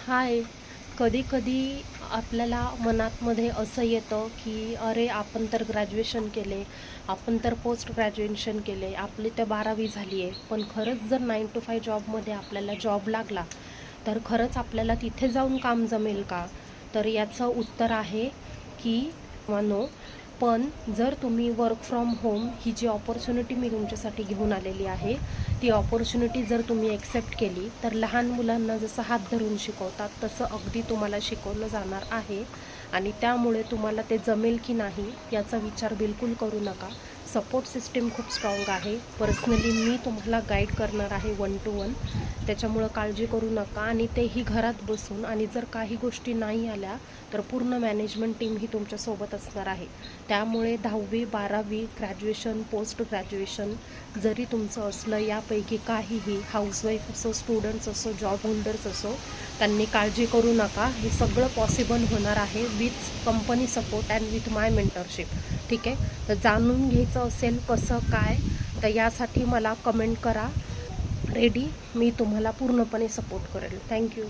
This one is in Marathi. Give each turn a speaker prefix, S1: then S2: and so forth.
S1: हाय. कधी-कधी आपल्याला मनामध्ये असं येतं, की अरे आपण तर ग्रॅज्युएशन केले, आपण तर पोस्ट ग्रॅज्युएशन केले, आपली तर 12वी झाली आहे. पण खरंच जर 9 to 5 जॉबमध्ये आपल्याला जॉब लागला, तर खरंच आपल्याला तिथे जाऊन काम जमेल का? तर याचं उत्तर आहे, की नो. पण जर तुम्ही वर्क फ्रॉम होम ही जी अपॉर्च्युनिटी मी तुमच्यासाठी घेऊन आलेली आहे, ती अपॉर्च्युनिटी जर तुम्ही एक्सेप्ट केली, तर लहान मुलांना जसं हात धरून शिकवतात, तसं अगदी तुम्हाला शिकवलं जाणार आहे. आणि त्यामुळे तुम्हाला ते जमेल की नाही याचा विचार बिलकुल करू नका. सपोर्ट सिस्टीम खूप स्ट्रॉंग आहे. पर्सनली मी तुम्हाला गाईड करणार आहे 1 to 1. त्याच्यामुळं काळजी करू नका. आणि तेही घरात बसून. आणि जर काही गोष्टी नाही आल्या, तर पूर्ण मॅनेजमेंट टीम ही तुमच्यासोबत असणार आहे. त्यामुळे 10वी 12वी ग्रॅज्युएशन, पोस्ट ग्रॅज्युएशन जरी तुमचं असलं, यापैकी काहीही, हाऊसवाईफ असो, स्टुडंट्स असो, जॉब होल्डर्स असो, त्यांनी काळजी करू नका. हे सगळं पॉसिबल होणार आहे with company support and with my mentorship. ठीक आहे. तर जाणून घ्यायचं असेल कसं काय, तर यासाठी मला कमेंट करा. रेडी, मी तुम्हाला पूर्णपणे सपोर्ट करेल. थँक्यू.